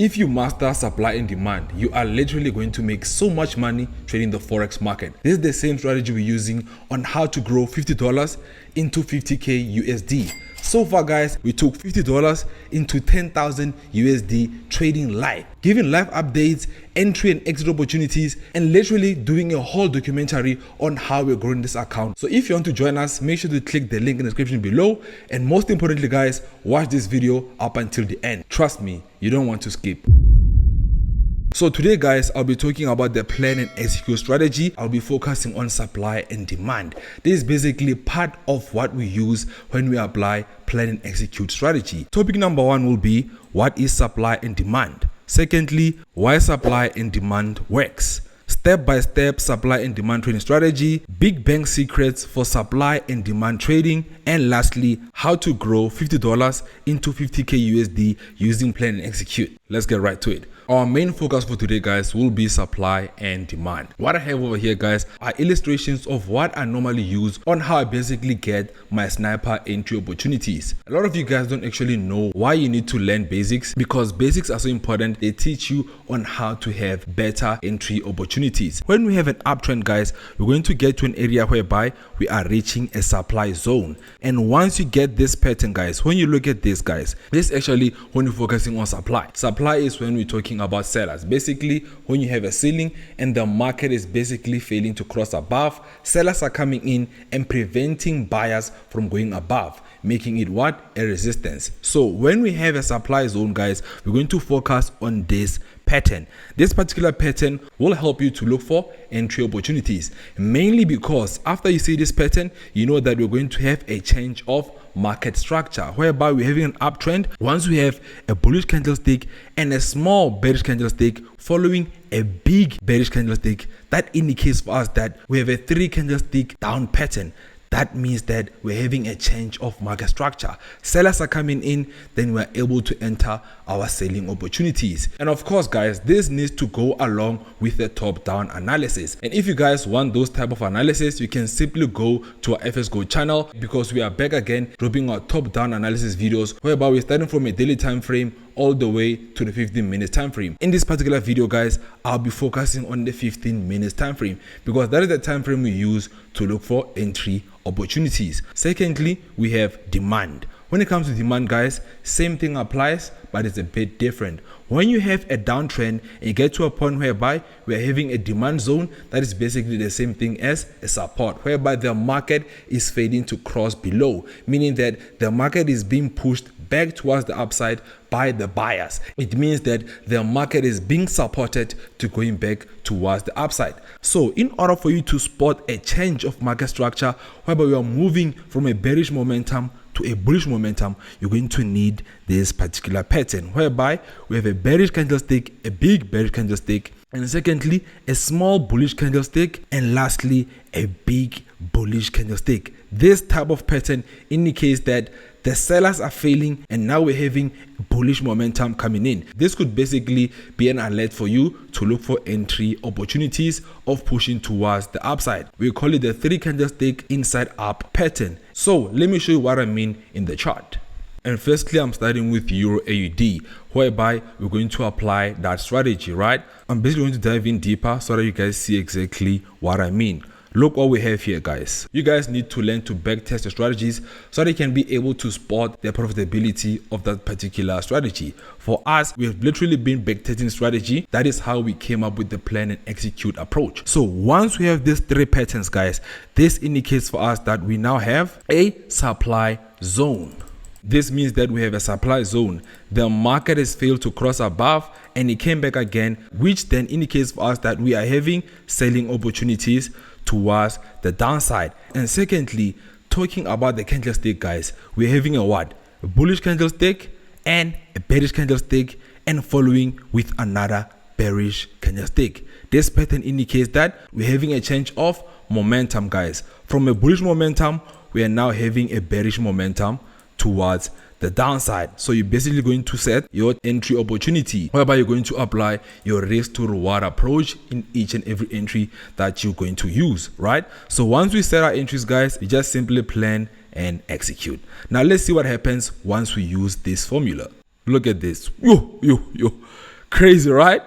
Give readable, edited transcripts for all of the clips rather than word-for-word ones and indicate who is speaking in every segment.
Speaker 1: If you master supply and demand, you are literally going to make so much money trading the forex market. This is the same strategy we're using on how to grow $50 into 50k USD. So far guys, we took $50 into 10,000 USD trading live, giving live updates, entry and exit opportunities, and literally doing a whole documentary on how we're growing this account. So if you want to join us, make sure to click the link in the description below, and most importantly guys, watch this video up until the end. Trust me, you don't want to skip. So today guys, I'll be talking about the plan and execute strategy. I'll be focusing on supply and demand. This is basically part of what we use when we apply plan and execute strategy. Topic number one will be, what is supply and demand? Secondly, why supply and demand works. Step-by-step supply and demand trading strategy, big bang secrets for supply and demand trading, and lastly, how to grow $50 into 50k USD using plan and execute. Let's get right to it. Our main focus for today guys will be supply and demand. What I have over here guys are illustrations of what I normally use on how I basically get my sniper entry opportunities. A lot of you guys don't actually know why you need to learn basics, because basics are so important. They teach you on how to have better entry opportunities. When we have an uptrend guys, we're going to get to an area whereby we are reaching a supply zone. And once you get this pattern guys, when you look at this guys, this is actually when you're focusing on supply. Supply is when we're talking about sellers. Basically, when you have a ceiling and the market is basically failing to cross above, sellers are coming in and preventing buyers from going above, making it what? A resistance. So when we have a supply zone guys, we're going to focus on this pattern. This particular pattern will help you to look for entry opportunities, mainly because after you see this pattern, you know that we're going to have a change of market structure whereby we're having an uptrend. Once we have a bullish candlestick and a small bearish candlestick following a big bearish candlestick, that indicates for us that we have a 3 candlestick down pattern. That means that we're having a change of market structure. Sellers are coming in, then we're able to enter our selling opportunities. And of course guys, this needs to go along with the top-down analysis. And if you guys want those type of analysis, you can simply go to our FSGO channel, because we are back again dropping our top-down analysis videos whereby we're starting from a daily time frame all the way to the 15-minute time frame. In this particular video guys, I'll be focusing on the 15 minutes time frame, because that is the time frame we use to look for entry opportunities. Secondly, we have demand. When it comes to demand guys, same thing applies, but it's a bit different. When you have a downtrend and you get to a point whereby we're having a demand zone, that is basically the same thing as a support, whereby the market is fading to cross below, meaning that the market is being pushed back towards the upside by the buyers. It means that the market is being supported to going back towards the upside. So in order for you to spot a change of market structure whereby we are moving from a bearish momentum to a bullish momentum, you're going to need this particular pattern whereby we have a bearish candlestick, a big bearish candlestick, and secondly a small bullish candlestick, and lastly a big bullish candlestick. This type of pattern indicates that the sellers are failing and now we're having bullish momentum coming in. This could basically be an alert for you to look for entry opportunities of pushing towards the upside. We call it the 3 candlestick inside up pattern. So let me show you what I mean in the chart. And firstly, I'm starting with Euro AUD, whereby we're going to apply that strategy, right? I'm basically going to dive in deeper so that you guys see exactly what I mean. Look what we have here guys. You guys need to learn to backtest your strategies so that you can be able to spot the profitability of that particular strategy. For us, we have literally been backtesting strategy. That is how we came up with the plan and execute approach. So once we have these 3 patterns guys, this indicates for us that we now have a supply zone. This means that we have a supply zone. The market has failed to cross above and it came back again, which then indicates for us that we are having selling opportunities towards the downside. And secondly, talking about the candlestick guys, we're having a what? A bullish candlestick and a bearish candlestick, and following with another bearish candlestick. This pattern indicates that we're having a change of momentum guys. From a bullish momentum, we are now having a bearish momentum towards the downside. So you're basically going to set your entry opportunity whereby you're going to apply your risk to reward approach in each and every entry that you're going to use, right? So once we set our entries guys, we just simply plan and execute. Now let's see what happens once we use this formula. Look at this. Crazy, right?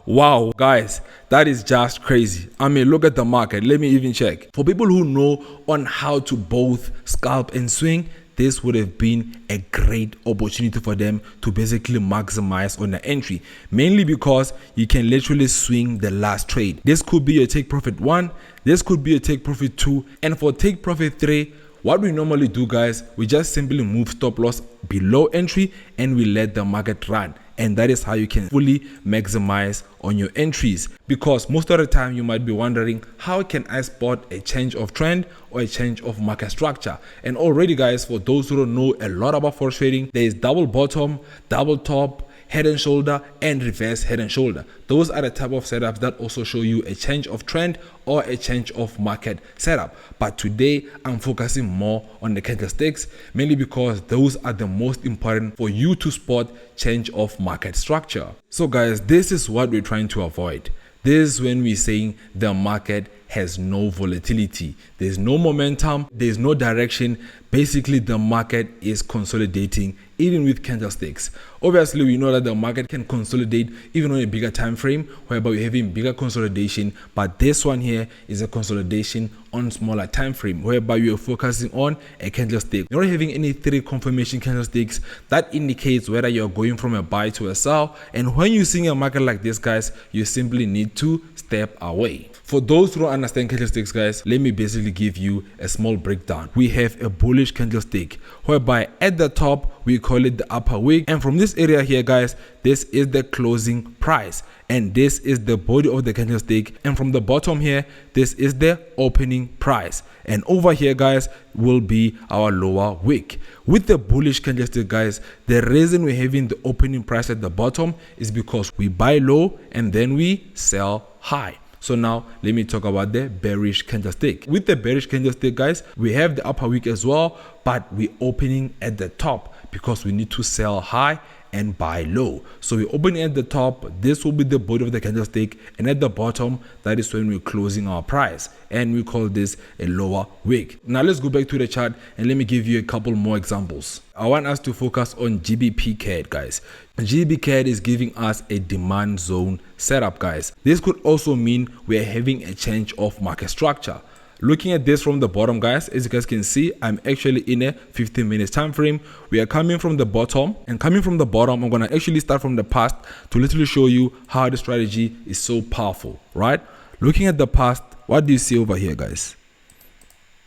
Speaker 1: Wow, guys, that is just crazy. I mean, look at the market. Let me even check. For people who know on how to both scalp and swing, this would have been a great opportunity for them to basically maximize on the entry, mainly because you can literally swing the last trade. This could be your take profit 1, this could be your take profit 2, and for take profit 3, what we normally do, guys, we just simply move stop loss below entry and we let the market run. And that is how you can fully maximize on your entries, because most of the time you might be wondering, how can I spot a change of trend or a change of market structure? And already, guys, for those who don't know a lot about forex trading, there is double bottom, double top, head and shoulder, and reverse head and shoulder. Those are the type of setups that also show you a change of trend or a change of market setup. But today I'm focusing more on the candlesticks, mainly because those are the most important for you to spot change of market structure. So guys, this is what we're trying to avoid. This is when we're saying the market has no volatility, there's no momentum, there's no direction. Basically, the market is consolidating even with candlesticks. Obviously, we know that the market can consolidate even on a bigger time frame, whereby we're having bigger consolidation, but this one here is a consolidation on smaller time frame, whereby you're focusing on a candlestick. You're not having any 3 confirmation candlesticks. That indicates whether you're going from a buy to a sell, and when you're seeing a market like this, guys, you simply need to step away. For those who don't understand candlesticks, guys, let me basically give you a small breakdown. We have a bullish candlestick, whereby at the top we call it the upper wick, and from this area here, guys, this is the closing price, and this is the body of the candlestick, and from the bottom here, this is the opening price, and over here, guys, will be our lower wick. With the bullish candlestick, guys, the reason we're having the opening price at the bottom is because we buy low and then we sell high. So now let me talk about the bearish candlestick. With the bearish candlestick, guys, we have the upper wick as well, but we're opening at the top because we need to sell high and buy low. So we open at the top, this will be the body of the candlestick, and at the bottom, that is when we're closing our price, and we call this a lower wick. Now let's go back to the chart and let me give you a couple more examples. I want us to focus on GBP CAD, guys. GBP CAD is giving us a demand zone setup, guys. This could also mean we are having a change of market structure. Looking at this from the bottom, guys, as you guys can see, I'm actually in a 15 minutes time frame. We are coming from the bottom, and coming from the bottom, I'm gonna actually start from the past to literally show you how the strategy is so powerful, right? Looking at the past, what do you see over here, guys?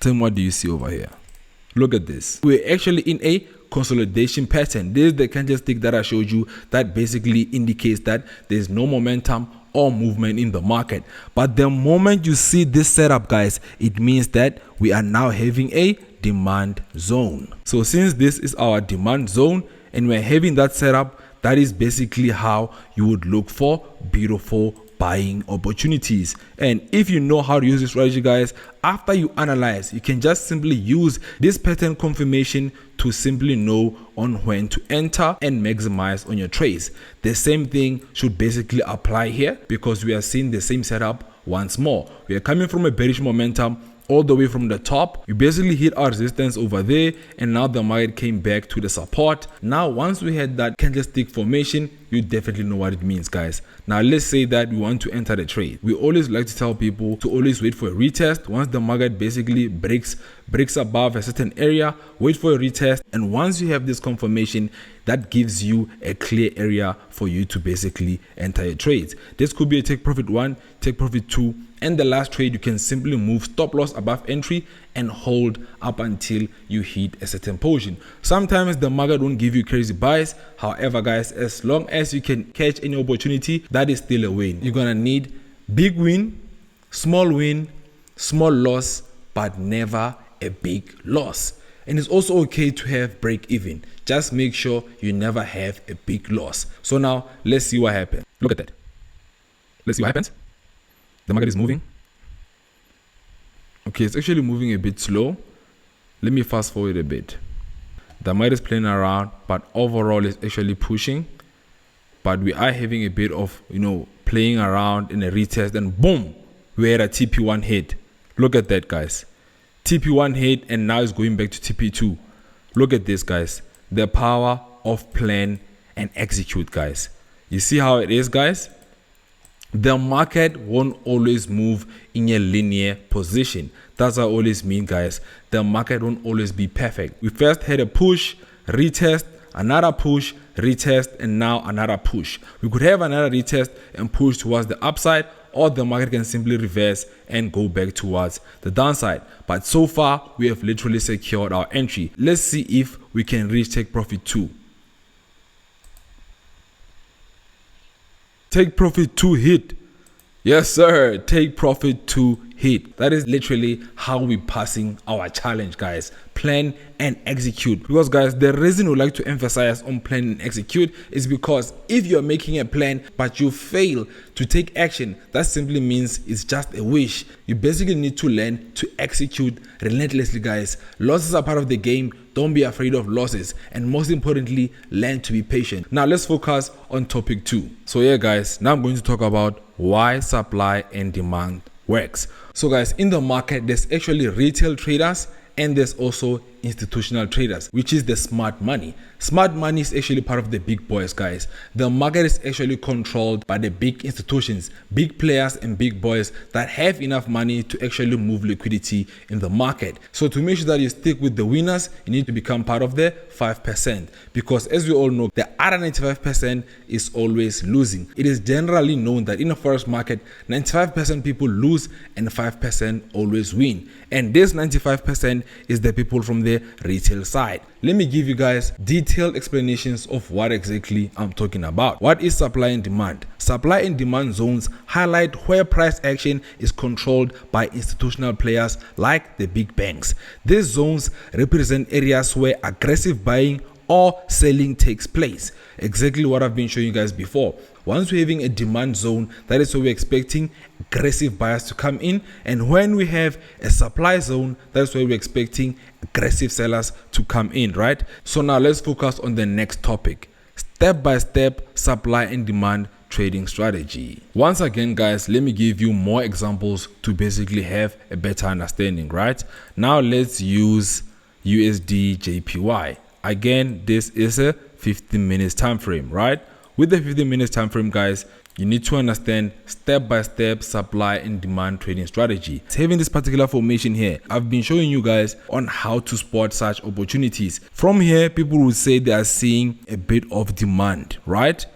Speaker 1: Tell me, what do you see over here? Look at this. We're actually in a consolidation pattern. This is the candlestick that I showed you that basically indicates that there's no momentum or movement in the market. But the moment you see this setup, guys, it means that we are now having a demand zone. So since this is our demand zone and we're having that setup, that is basically how you would look for beautiful buying opportunities. And if you know how to use this strategy, guys, after you analyze, you can just simply use this pattern confirmation to simply know on when to enter and maximize on your trades. The same thing should basically apply here, because we are seeing the same setup once more. We are coming from a bearish momentum all the way from the top. We basically hit our resistance over there, and now the market came back to the support. Now once we had that candlestick formation, you definitely know what it means, guys. Now let's say that we want to enter the trade. We always like to tell people to always wait for a retest. Once the market basically breaks above a certain area, wait for a retest, and once you have this confirmation, that gives you a clear area for you to basically enter your trades. This could be a take profit 1, take profit 2, and the last trade you can simply move stop loss above entry and hold up until you hit a certain position. Sometimes the market won't give you crazy buys. However, guys, as long as you can catch any opportunity, that is still a win. You're gonna need big win, small loss, but never a big loss. And it's also okay to have break even. Just make sure you never have a big loss. So now let's see what happens. Look at that. Let's see what happens. The market is moving. Okay, it's actually moving a bit slow. Let me fast forward a bit. The market is playing around, but overall it's actually pushing. But we are having a bit of, playing around in a retest, and boom, we're at a TP1 hit. Look at that, guys. TP1 hit, and now it's going back to TP2. Look at this, guys. The power of plan and execute, guys. You see how it is, guys? The market won't always move in a linear position. That's what I always mean, guys. The market won't always be perfect. We first had a push, retest, another push, retest, and now another push. We could have another retest and push towards the upside, or the market can simply reverse and go back towards the downside. But so far, we have literally secured our entry. Let's see if we can reach take profit 2. Take profit 2 hit. Yes, sir. Take profit 2 hit. That is literally how we passing our challenge, guys. Plan and execute. Because, guys, the reason we like to emphasize on plan and execute is because if you're making a plan but you fail to take action, that simply means it's just a wish. You basically need to learn to execute relentlessly, guys. Losses are part of the game. Don't be afraid of losses, and most importantly, learn to be patient. Now let's focus on topic 2. So yeah, guys, now I'm going to talk about why supply and demand works. So guys, in the market, there's actually retail traders and there's also institutional traders, which is the smart money. Smart money is actually part of the big boys, guys. The market is actually controlled by the big institutions, big players and big boys that have enough money to actually move liquidity in the market. So to make sure that you stick with the winners, you need to become part of the 5%, because as we all know, the other 95% is always losing. It is generally known that in a forex market, 95% people lose and 5% always win. And this 95% is the people from the retail side. Let me give you guys detailed explanations of what exactly I'm talking about. What is supply and demand? Supply and demand zones highlight where price action is controlled by institutional players like the big banks. These zones represent areas where aggressive buying or selling takes place. Exactly what I've been showing you guys before. Once we're having a demand zone, that is where we're expecting aggressive buyers to come in, and when we have a supply zone, that's where we're expecting aggressive sellers to come in, right? So now let's focus on the next topic: step-by-step supply and demand trading strategy. Once again, guys, let me give you more examples to basically have a better understanding, right? Now let's use USD JPY. Again, this is a 15 minutes time frame, right? With the 15 minutes time frame, guys, you need to understand step-by-step supply and demand trading strategy. Having this particular formation here, I've been showing you guys on how to spot such opportunities. From here, people will say they are seeing a bit of demand, right?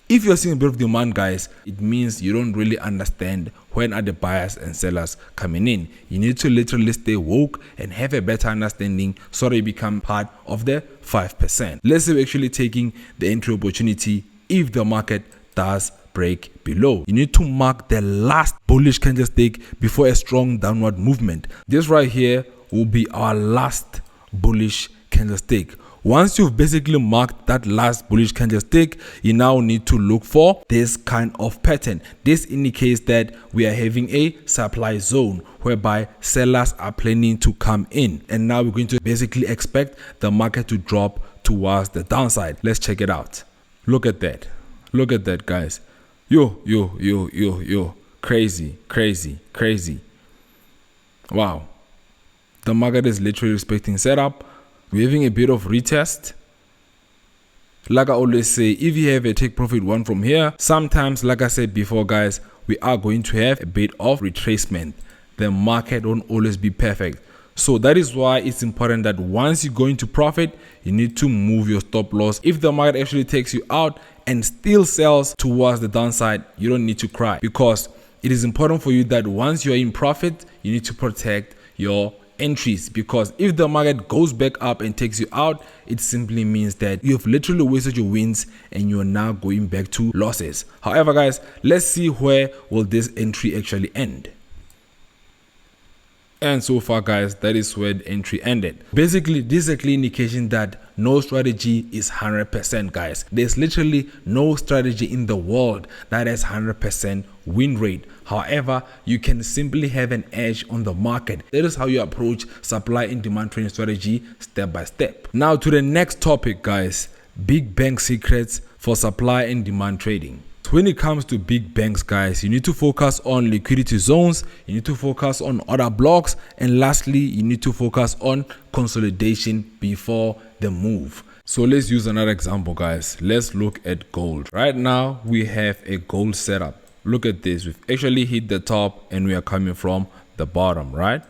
Speaker 1: If you're seeing a bit of demand, guys, it means you don't really understand when are the buyers and sellers coming in. You need to literally stay woke and have a better understanding so that you become part of the 5%. Let's say we're actually taking the entry opportunity if the market does break below. You need to mark the last bullish candlestick before a strong downward movement. This right here will be our last bullish candlestick. Once you've basically marked that last bullish candlestick, you now need to look for this kind of pattern. This indicates that we are having a supply zone whereby sellers are planning to come in, and now we're going to basically expect the market to drop towards the downside. Let's check it out. Look at that. Look at that, guys. Yo. Crazy. Wow. The market is literally respecting setup. We're having a bit of retest. Like I always say, if you have a take profit 1 from here, sometimes, like I said before, guys, we are going to have a bit of retracement. The market won't always be perfect. So that is why it's important that once you go into profit, you need to move your stop loss. If the market actually takes you out and still sells towards the downside, you don't need to cry, because it is important for you that once you're in profit, you need to protect your entries, because if the market goes back up and takes you out, it simply means that you have literally wasted your wins and you are now going back to losses. However, guys, let's see where will this entry actually end. And so far, guys, that is where the entry ended. Basically, this is a clear indication that no strategy is 100%, guys. There's literally no strategy in the world that has 100% win rate. However, you can simply have an edge on the market. That is how you approach supply and demand trading strategy step by step. Now to the next topic, guys: big bank secrets for supply and demand trading. When it comes to big banks, guys, you need to focus on liquidity zones, you need to focus on order blocks, and lastly, you need to focus on consolidation before the move. So let's use another example, guys. Let's look at gold. Right now we have a gold setup. Look at this. We've actually hit the top and we are coming from the bottom, right?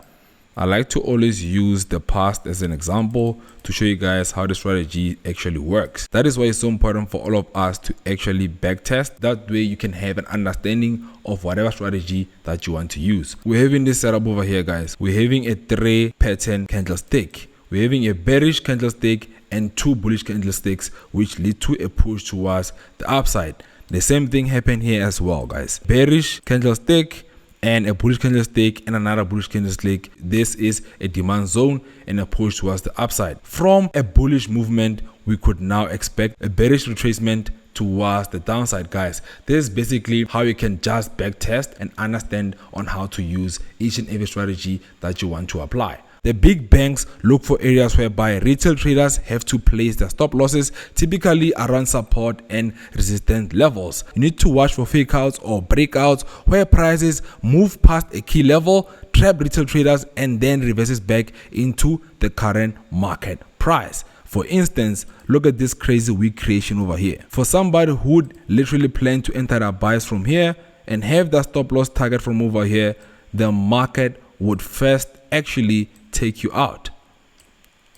Speaker 1: I like to always use the past as an example to show you guys how the strategy actually works. That is why it's so important for all of us to actually backtest. That way you can have an understanding of whatever strategy that you want to use. We're having this setup over here, guys. We're having a 3-pattern candlestick. We're having a bearish candlestick and 2 bullish candlesticks, which lead to a push towards the upside. The same thing happened here as well, guys. Bearish candlestick and a bullish candlestick and another bullish candlestick. This is a demand zone and a push towards the upside. From a bullish movement, we could now expect a bearish retracement towards the downside, guys. This is basically how you can just back test and understand on how to use each and every strategy that you want to apply. The big banks look for areas whereby retail traders have to place their stop losses, typically around support and resistance levels. You need to watch for fake outs or breakouts where prices move past a key level, trap retail traders, and then reverses back into the current market price. For instance, look at this crazy weak creation over here. For somebody who would literally plan to enter their buys from here and have the stop loss target from over here, the market would first actually take you out.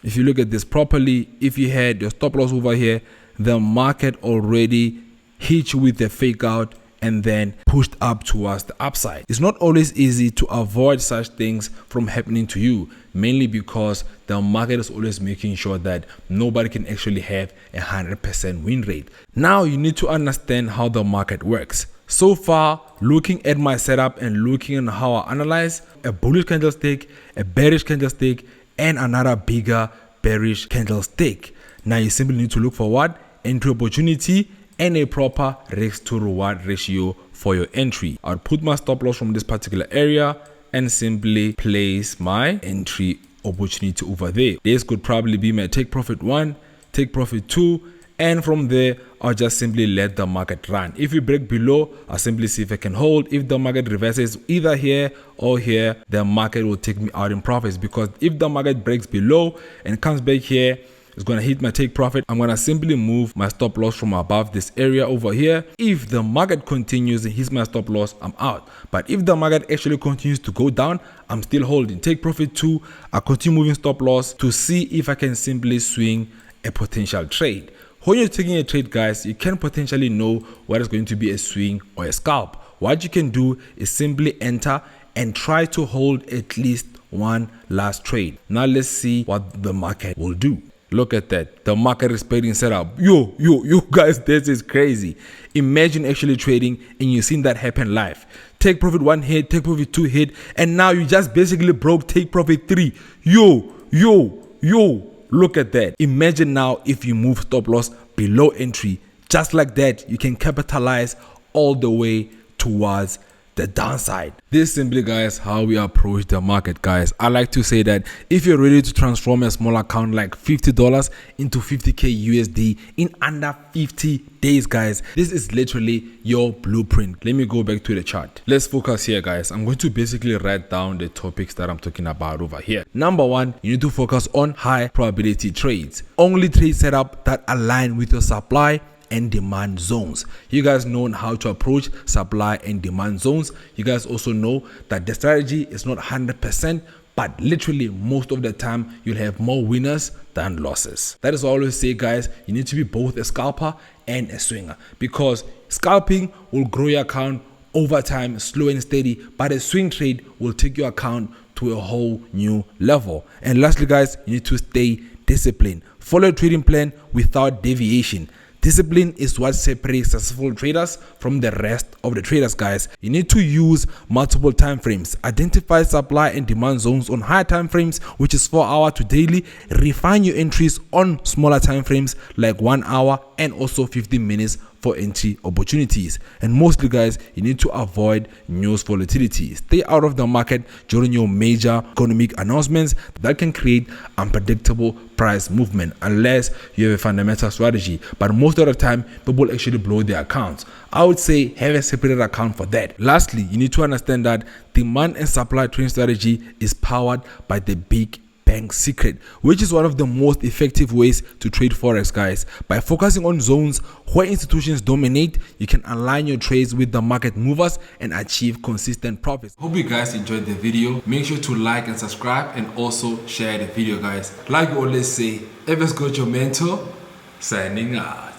Speaker 1: If you look at this properly, if you had your stop loss over here, the market already hit you with the fake out and then pushed up towards the upside. It's not always easy to avoid such things from happening to you, mainly because the market is always making sure that nobody can actually have 100% win rate. Now you need to understand how the market works. So far, looking at my setup and looking at how I analyze a bullish candlestick, a bearish candlestick, and another bigger bearish candlestick. Now you simply need to look for what? Entry opportunity and a proper risk to reward ratio for your entry. I'll put my stop loss from this particular area and simply place my entry opportunity over there. This could probably be my take profit 1, take profit 2, and from there I'll just simply let the market run. If we break below, I'll simply see if I can hold. If the market reverses either here or here, the market will take me out in profits, because if the market breaks below and comes back here, it's going to hit my take profit. I'm going to simply move my stop loss from above this area over here. If the market continues and hits my stop loss, I'm out. But if the market actually continues to go down, I'm still holding. Take profit 2, I continue moving stop loss to see if I can simply swing a potential trade. When you're taking a trade, guys, you can potentially know what is going to be a swing or a scalp. What you can do is simply enter and try to hold at least one last trade. Now let's see what the market will do. Look at that. The market is trading setup. Yo, guys, this is crazy. Imagine actually trading and you've seen that happen live. Take profit 1 hit, take profit 2 hit, and now you just basically broke take profit 3. Yo. Look at that. Imagine now if you move stop loss below entry, just like that, you can capitalize all the way towards the downside. This simply, guys, how we approach the market, guys. I like to say that if you're ready to transform a small account like $50 into 50k USD in under 50 days, guys, this is literally your blueprint. Let me go back to the chart. Let's focus here, guys. I'm going to basically write down the topics that I'm talking about over here. Number 1, you need to focus on high probability trades. Only trade setup that align with your supply and demand zones. You guys know how to approach supply and demand zones. You guys also know that the strategy is not 100%, but literally most of the time you'll have more winners than losses. That is why I always say, guys, you need to be both a scalper and a swinger, because scalping will grow your account over time, slow and steady, but a swing trade will take your account to a whole new level. And lastly, guys, you need to stay disciplined. Follow a trading plan without deviation. Discipline is what separates successful traders from the rest of the traders, guys. You need to use multiple time frames. Identify supply and demand zones on higher time frames, which is 4 hour to daily. Refine your entries on smaller time frames like 1 hour and also 15 minutes for entry opportunities. And mostly, guys, you need to avoid news volatility. Stay out of the market during your major economic announcements that can create unpredictable price movement, unless you have a fundamental strategy. But most of the time, people actually blow their accounts. I would say have a separate account for that. Lastly, you need to understand that demand and supply trading strategy is powered by the big bank secret, which is one of the most effective ways to trade forex, guys. By focusing on zones where institutions dominate, you can align your trades with the market movers and achieve consistent profits. Hope you guys enjoyed the video. Make sure to like and subscribe, and also share the video, guys. Like we always say, ever got your mentor, signing out.